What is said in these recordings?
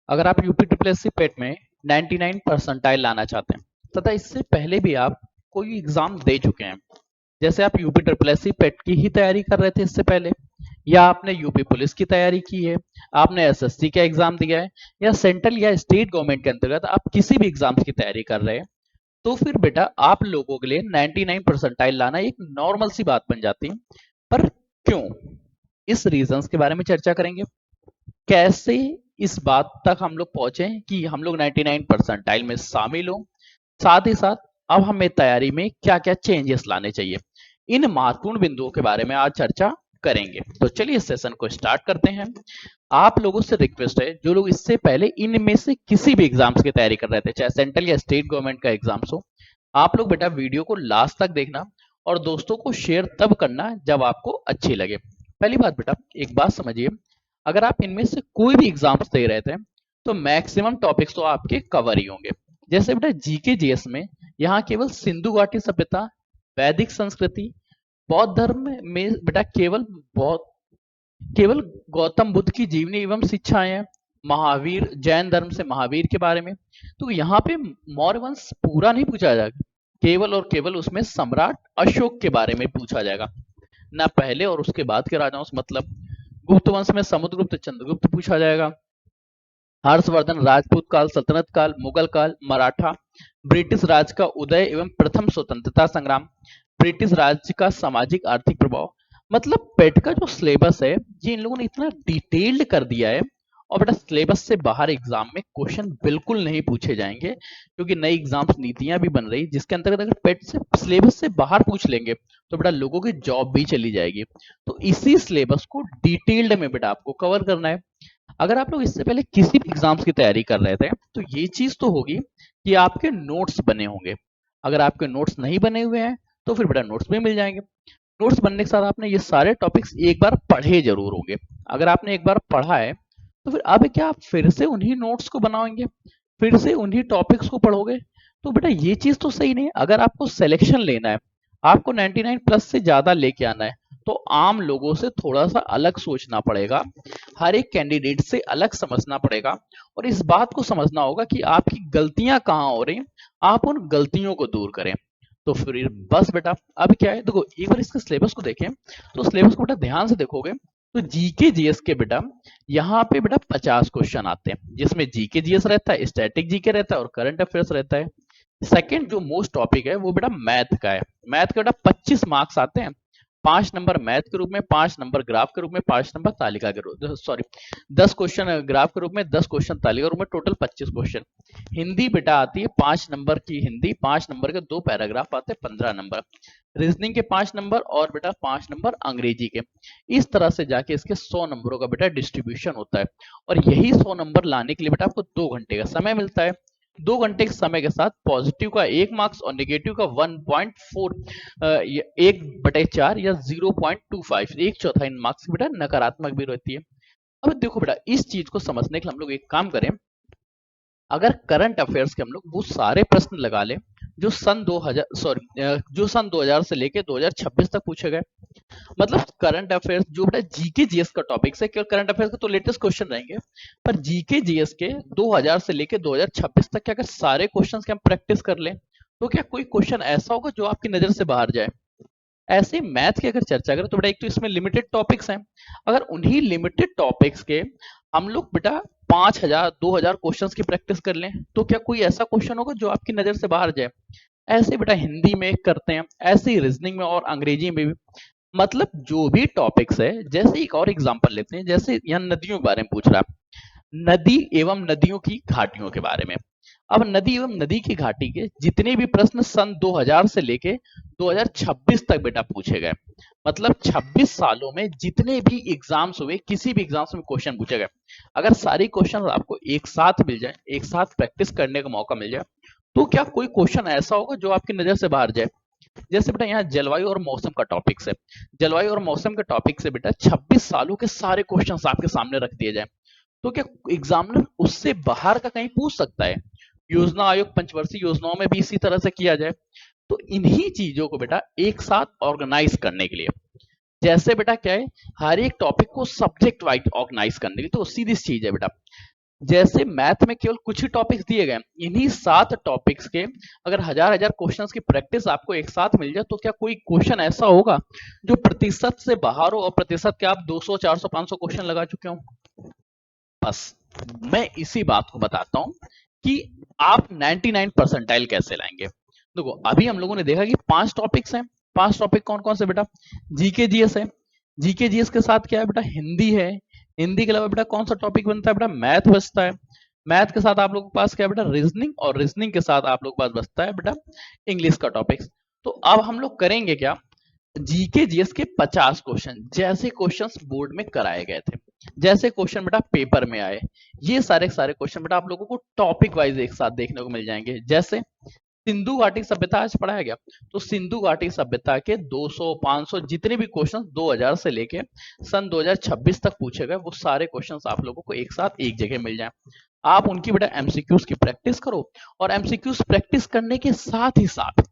अगर आप UP triple S सी पेट में 99 परसेंटाइल लाना चाहते हैं तथा इससे पहले भी आप कोई एग्जाम दे चुके हैं, जैसे आप यूपी ट्रिपल एस सी पेट की ही तैयारी कर रहे थे इससे पहले, या आपने यूपी पुलिस की तैयारी की है, आपने एसएससी का एग्जाम दिया है, या सेंट्रल या स्टेट गवर्नमेंट के अंतर्गत आप किसी भी एग्जाम की तैयारी कर रहे हैं, तो फिर बेटा आप लोगों के लिए 99 परसेंटाइल लाना एक नॉर्मल सी बात बन जाती है। पर क्यों, इस रीजंस के बारे में चर्चा करेंगे। कैसे इस बात तक हम लोग पहुंचे कि हम लोग 99 परसेंटाइल में शामिल हों, साथ ही साथ अब हमें तैयारी में क्या क्या चेंजेस लाने चाहिए, इन महत्वपूर्ण बिंदुओं के बारे में आज चर्चा करेंगे। तो चलिए इस सेशन को स्टार्ट करते हैं। आप लोगों से रिक्वेस्ट है, जो लोग इससे पहले इनमें से किसी भी एग्जाम्स की तैयारी कर रहे थे, चाहे सेंट्रल या स्टेट गवर्नमेंट का एग्जाम्स हो, आप लोग बेटा वीडियो को लास्ट तक देखना और दोस्तों को शेयर तब करना जब आपको अच्छी लगे। पहली बात बेटा, एक बात समझिए, अगर आप इनमें से कोई भी एग्जाम्स दे रहे थे तो मैक्सिमम टॉपिक्स तो आपके कवर ही होंगे। जैसे बेटा जीके जीएस में यहाँ केवल सिंधु घाटी सभ्यता, वैदिक संस्कृति, बौद्ध धर्म में बेटा केवल गौतम बुद्ध की जीवनी एवं शिक्षाएं हैं, महावीर जैन धर्म से महावीर के बारे में। तो यहाँ पे मौर्य वंश पूरा नहीं पूछा जाएगा, केवल और केवल उसमें सम्राट अशोक के बारे में पूछा जाएगा, ना पहले और उसके बाद के राजाओं से मतलब। गुप्त वंश में समुद्रगुप्त चंद्रगुप्त पूछा जाएगा, हर्षवर्धन राजपूत काल, सल्तनत काल, मुगल काल, मराठा, ब्रिटिश राज का उदय एवं प्रथम स्वतंत्रता संग्राम, ब्रिटिश राज्य का सामाजिक आर्थिक प्रभाव। मतलब पेट का जो सिलेबस है ये इन लोगों ने इतना डिटेल्ड कर दिया है। और बेटा सिलेबस से बाहर एग्जाम में क्वेश्चन बिल्कुल नहीं पूछे जाएंगे, क्योंकि नई एग्जाम्स नीतियां भी बन रही, जिसके अंतर्गत अगर पेट से सिलेबस से बाहर पूछ लेंगे तो बेटा लोगों की जॉब भी चली जाएगी। तो इसी सिलेबस को डिटेल्ड में बेटा आपको कवर करना है। अगर आप लोग इससे पहले किसी भी एग्जाम्स की तैयारी कर रहे थे तो ये चीज तो होगी कि आपके नोट्स बने होंगे। अगर आपके नोट्स नहीं बने हुए हैं तो फिर बेटा नोट्स भी मिल जाएंगे। नोट्स बनने के साथ आपने ये सारे टॉपिक्स एक बार पढ़े जरूर होंगे। अगर आपने एक बार पढ़ा है तो फिर अब क्या आप फिर से उन्हीं नोट्स को बनाओगे, फिर से उन्हीं टॉपिक्स को पढ़ोगे? तो बेटा ये चीज तो सही नहीं। अगर आपको सिलेक्शन लेना है, आपको 99 प्लस से ज्यादा लेके आना है, तो आम लोगों से थोड़ा सा अलग सोचना पड़ेगा, हर एक कैंडिडेट से अलग समझना पड़ेगा, और इस बात को समझना होगा कि आपकी गलतियां कहाँ हो रही हैं, आप उन गलतियों को दूर करें। तो फिर बस बेटा अब क्या है, देखो एक बार इसके सिलेबस को देखें, तो सिलेबस को बेटा ध्यान से देखोगे तो जीके जीएस के बेटा यहाँ पे बेटा 50 क्वेश्चन आते हैं, जिसमें जीके जीएस रहता है, स्टैटिक जीके रहता है और करंट अफेयर्स रहता है। सेकंड जो मोस्ट टॉपिक है वो बेटा मैथ का है। मैथ के बेटा 25 मार्क्स आते हैं, 5 नंबर मैथ के रूप में, 5 नंबर ग्राफ के रूप में, 5 नंबर तालिका के रूप, सॉरी 10 क्वेश्चन ग्राफ के रूप में, 10 क्वेश्चन तालिका के रूप में, टोटल 25 क्वेश्चन। हिंदी बेटा आती है 5 नंबर की हिंदी, 5 नंबर के 2 पैराग्राफ आते हैं, 15 नंबर। रीजनिंग के 5 नंबर और बेटा 5 नंबर अंग्रेजी के। इस तरह से जाके इसके 100 नंबरों का बेटा डिस्ट्रीब्यूशन होता है। और यही 100 नंबर लाने के लिए बेटा आपको 2 घंटे का समय मिलता है। 2 घंटे के समय के साथ पॉजिटिव का 1 मार्क्स और नेगेटिव का 1.4, 1/4 या 0.25, 1/4 मार्क्स की बेटा नकारात्मक भी रहती है। अब देखो बेटा इस चीज को समझने के लिए हम लोग एक काम करें, अगर करंट अफेयर्स के हम लोग वो सारे प्रश्न लगा लें जो सन 2000 से लेके 2026 तक पूछे गए। मतलब करंट अफेयर्स जो बेटा जीके जीएस का टॉपिक है, केवल करंट अफेयर्स का तो लेटेस्ट क्वेश्चन रहेंगे, पर जीके जीएस के 2000 से लेके 2026 तक के अगर सारे क्वेश्चंस के हम प्रैक्टिस कर लें, तो क्या कोई क्वेश्चन ऐसा होगा जो आपकी नजर से बाहर जाए? ऐसे ही मैथ की अगर चर्चा करें तो बेटा एक तो इसमें लिमिटेड टॉपिक्स हैं, अगर उन्हीं लिमिटेड टॉपिक्स के हम लोग बेटा 5000 2000 क्वेश्चंस की प्रैक्टिस कर लें, तो क्या कोई ऐसा क्वेश्चन होगा जो आपकी नजर से बाहर जाए? ऐसे बेटा हिंदी में करते हैं, ऐसे ही रीजनिंग में और अंग्रेजी में भी। मतलब जो भी टॉपिक्स है, जैसे एक और एग्जांपल लेते हैं, जैसे यहाँ नदियों के बारे में पूछ रहा है, नदी एवं नदियों की घाटियों के बारे में। अब नदी एवं नदी की घाटी के जितने भी प्रश्न सन 2000 से लेके 2026 तक बेटा पूछे गए, मतलब 26 सालों में जितने भी एग्जाम्स हुए, किसी भी एग्जाम्स में क्वेश्चन पूछे गए, अगर सारे क्वेश्चन आपको एक साथ मिल जाए, एक साथ प्रैक्टिस करने का मौका मिल जाए, तो क्या कोई क्वेश्चन ऐसा होगा जो आपकी नजर से बाहर जाए? जैसे बेटा यहाँ जलवायु और मौसम का टॉपिक है, जलवायु और मौसम के टॉपिक से बेटा 26 सालों के सारे क्वेश्चंस आपके सामने रख दिए जाए, तो क्या एग्जामिनर उससे बाहर का कहीं पूछ सकता है? योजना आयोग पंचवर्षीय योजनाओं में भी इसी तरह से किया जाए। तो इन्हीं चीजों को बेटा एक साथ ऑर्गेनाइज करने के लिए, जैसे बेटा क्या है, हर एक टॉपिक को सब्जेक्ट वाइज ऑर्गेनाइज करने की, तो सीधी चीज है बेटा। जैसे मैथ में केवल कुछ ही टॉपिक्स दिए गए, इन्हीं 7 टॉपिक्स के अगर हजार हजार क्वेश्चंस की प्रैक्टिस आपको एक साथ मिल जाए, तो क्या कोई क्वेश्चन ऐसा होगा जो प्रतिशत से बाहर हो और प्रतिशत के आप 200 400 500 क्वेश्चन लगा चुके हो? बस मैं इसी बात को बताता हूं कि आप 99 परसेंटाइल कैसे लाएंगे। देखो, अभी हम लोगों ने देखा कि 5 टॉपिक्स हैं। 5 टॉपिक कौन कौन से बेटा? जीके जीएस है। जीके जीएस के साथ क्या है बेटा? हिंदी है। हिंदी के अलावा बेटा कौन सा टॉपिक बनता है बेटा? मैथ बचता है। मैथ के साथ आप लोगों के पास क्या है बेटा? रीजनिंग। और रीजनिंग के साथ आप लोगों के पास बचता है बेटा इंग्लिश का टॉपिक। तो अब हम लोग करेंगे क्या? जीके जीएस के 50 क्वेश्चन जैसे क्वेश्चंस बोर्ड में कराए गए थे, जैसे क्वेश्चन बेटा पेपर में आए, ये सारे सारे क्वेश्चन बेटा आप लोगों को टॉपिक वाइज एक साथ देखने को मिल जाएंगे। जैसे सिंधु घाटी सभ्यता आज पढ़ाया गया, तो सिंधु घाटी सभ्यता के 200 500 जितने भी क्वेश्चन 2000 से लेके सन 2026 तक पूछे गए, वो सारे क्वेश्चंस आप लोगों को एक साथ एक जगह मिल जाए। आप उनकी बेटा एमसीक्यूज की प्रैक्टिस करो, और एमसीक्यूज प्रैक्टिस करने के साथ ही साथ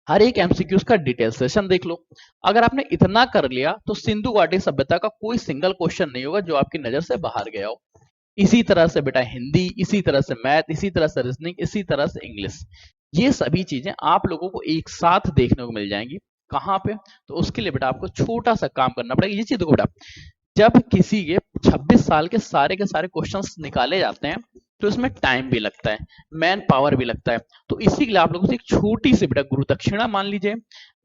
हर एक एमसीक्यूज का डिटेल सेशन देख लो। अगर आपने इतना कर लिया तो सिंधु घाटी सभ्यता का कोई सिंगल क्वेश्चन नहीं होगा जो आपकी नजर से बाहर गया हो। इसी तरह से बेटा हिंदी, इसी तरह से मैथ, इसी तरह से रीजनिंग, इसी तरह से इंग्लिश, ये सभी चीजें आप लोगों को एक साथ देखने को मिल जाएंगी। कहाँ पे? तो उसके लिए बेटा आपको छोटा सा काम करना पड़ेगा। ये चीज देखो बेटा, जब किसी के 26 साल के सारे क्वेश्चंस निकाले जाते हैं, तो इसमें टाइम भी लगता है, मैन पावर भी लगता है। तो इसी के लिए आप लोगों से एक छोटी सी बेटा गुरु दक्षिणा मान लीजिए,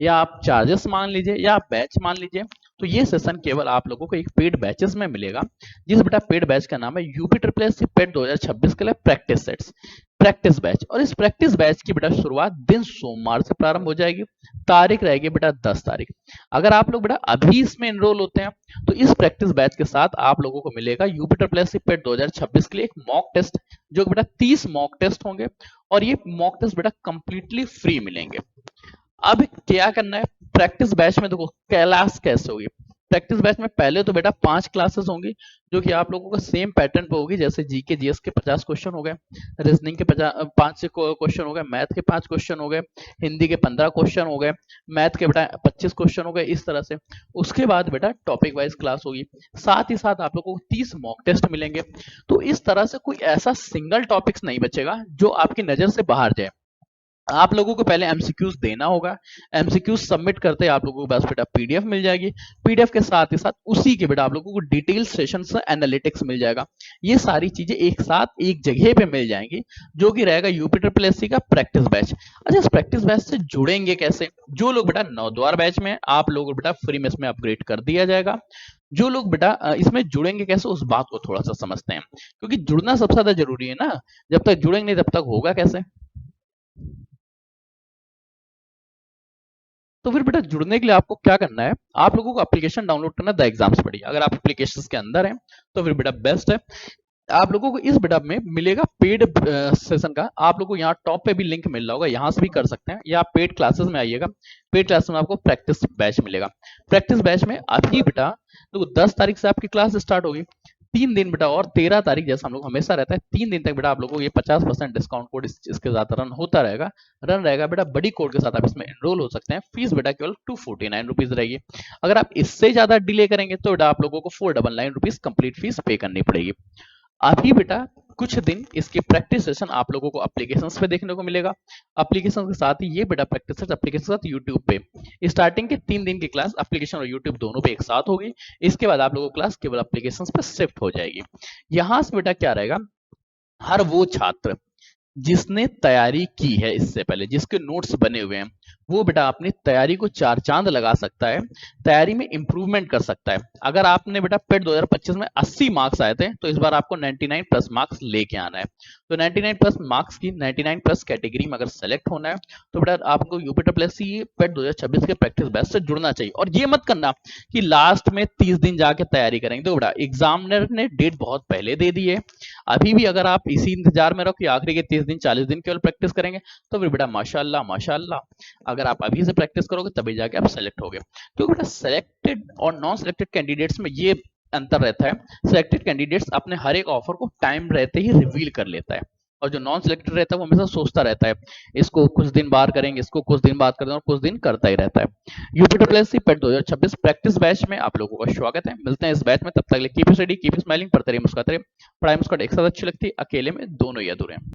या आप चार्जेस मान लीजिए, या आप बैच मान लीजिए। तो ये सेशन केवल आप लोगों को एक पेड बैचेस में मिलेगा, जिस बेटा पेड बैच का नाम है UP triple S C PET 2026 के लिए प्रैक्टिस सेट्स, प्रैक्टिस बैच। और इस प्रैक्टिस बैच की बेटा शुरुआत दिन सोमवार से प्रारंभ हो जाएगी। तारीख रहेगी बेटा 10 तारीख। अगर आप लोग बेटा अभी इसमें एनरोल होते हैं, तो इस प्रैक्टिस बैच के साथ आप लोगों को मिलेगा UP triple S C PET 2026 के लिए एक मॉक टेस्ट, जो बेटा 30 मॉक टेस्ट होंगे, और ये मॉक टेस्ट बेटा कंप्लीटली फ्री मिलेंगे। अब क्या करना है प्रैक्टिस बैच में? देखो क्लास कैसे होगी। प्रैक्टिस बैच में पहले तो बेटा 5 क्लासेस होंगी, जो कि आप लोगों का सेम पैटर्न पे होगी। जैसे जीके जीएस के 50 क्वेश्चन हो गए, रीजनिंग के 5 क्वेश्चन हो गए, मैथ के 5 क्वेश्चन हो गए, हिंदी के 15 क्वेश्चन हो गए, मैथ के बेटा 25 क्वेश्चन हो गए, इस तरह से। उसके बाद बेटा टॉपिक वाइज क्लास होगी, साथ ही साथ आप लोगों को 30 मॉक टेस्ट मिलेंगे। तो इस तरह से कोई ऐसा सिंगल टॉपिक्स नहीं बचेगा जो आपकी नजर से बाहर जाए। आप लोगों को पहले एमसीक्यूज देना होगा, एमसीक्यूज सबमिट करते आप लोगों को बस बेटा पीडीएफ मिल जाएगी। पीडीएफ के साथ ही साथ उसी के बेटा आप लोगों को डिटेल सेशन से एनालिटिक्स मिल जाएगा। ये सारी चीजें एक साथ एक जगह पे मिल जाएंगी, जो कि रहेगा यूपी ट्रिपल एससी का प्रैक्टिस बैच। अच्छा, इस प्रैक्टिस बैच से जुड़ेंगे कैसे? जो लोग बेटा नौद्वार बैच में, आप लोग बेटा फ्री में इसमें अपग्रेड कर दिया जाएगा। जो लोग बेटा इसमें जुड़ेंगे कैसे, उस बात को थोड़ा सा समझते हैं, क्योंकि जुड़ना सबसे ज्यादा जरूरी है ना। जब तक जुड़ेंगे नहीं तब तक होगा कैसे? तो फिर बेटा जुड़ने के लिए आपको क्या करना है, आप लोगों को एप्लीकेशन डाउनलोड करना है द एग्जाम्स पढ़िए। अगर आप एप्लीकेशन के अंदर हैं तो फिर बेटा बेस्ट है। आप लोगों को इस बेटा में मिलेगा पेड सेशन का, आप लोगों को यहाँ टॉप पे भी लिंक मिल रहा होगा, यहाँ से भी कर सकते हैं, या आप पेड क्लासेस में आइएगा। पेड क्लास में आपको प्रैक्टिस बैच मिलेगा। प्रैक्टिस बैच में अभी बेटा देखो 10 तारीख से आपकी क्लास स्टार्ट होगी, 3 दिन बेटा, और 13 तारीख जैसा हम लोग हमेशा रहता है 3 दिन तक बेटा आप लोगों को ये 50% डिस्काउंट कोड इसके साथ रन होता रहेगा। रन रहेगा बेटा, बड़ी कोड के साथ आप इसमें एनरोल हो सकते हैं। फीस बेटा केवल 249 रुपीज रहेगी। अगर आप इससे ज्यादा डिले करेंगे तो बेटा आप लोगों को 499 रुपीज कंप्लीट फीस पे करनी पड़ेगी। अभी बेटा कुछ दिन इसके प्रैक्टिस सेशन आप लोगों को एप्लीकेशंस पे देखने को मिलेगा। एप्लीकेशन के साथ ही ये बेटा प्रैक्टिस एप्लीकेशन के साथ यूट्यूब पे स्टार्टिंग के 3 दिन की क्लास एप्लीकेशन और यूट्यूब दोनों पे एक साथ होगी। इसके बाद आप लोगों को क्लास केवल एप्लीकेशंस पे शिफ्ट हो जाएगी। यहां से बेटा क्या रहेगा, हर वो छात्र जिसने तैयारी की है इससे पहले, जिसके नोट्स बने हुए हैं, वो बेटा अपनी तैयारी को 4 चांद लगा सकता है, तैयारी में इंप्रूवमेंट कर सकता है। अगर आपने बेटा पेट 2025 में 80 मार्क्स आए थे, तो इस बार आपको 99 प्लस मार्क्स लेके आना है। तो 99 प्लस मार्क्स की 99 प्लस कैटेगरी में अगर सेलेक्ट होना है, तो बेटा आपको यूपी ट्रिपल एस सी पेट 2026 के प्रैक्टिस बैच से जुड़ना चाहिए। और ये मत करना कि लास्ट में 30 दिन जाके तैयारी करेंगे। तो बेटा एग्जामिनर ने डेट बहुत पहले दे दी है, अभी भी अगर आप इसी इंतजार में रहो कि आखिरी के 30 दिन 40 दिन केवल प्रैक्टिस करेंगे, तो फिर बेटा माशाल्लाह माशाल्लाह, अगर आप अभी से प्रैक्टिस करोगे तभी जाके आप सेलेक्ट होगे। क्योंकि बेटा सेलेक्टेड और नॉन सेलेक्टेड कैंडिडेट्स में ये अंतर रहता है, सिलेक्टेड कैंडिडेट्स अपने हर एक ऑफर को टाइम रहते ही रिवील कर लेता है, और जो नॉन सिलेक्टेड रहता है वो हमेशा सोचता रहता है, इसको कुछ दिन बाहर करेंगे, इसको कुछ दिन बाद कर देंगे, और कुछ दिन करता ही रहता है। यूपीडब्ल्यूएससी पेट 2026 प्रैक्टिस बैच में आप लोगों का स्वागत है। मिलते हैं इस बैच में, तब तक के लिए कीप स्टडी, कीप स्माइलिंग, पढ़ते रहिए, मुस्कुराते रहिए। पढ़ाई मुस्कुराहट एक साथ अच्छी लगती है, अकेले में दोनों ही अधूरे हैं।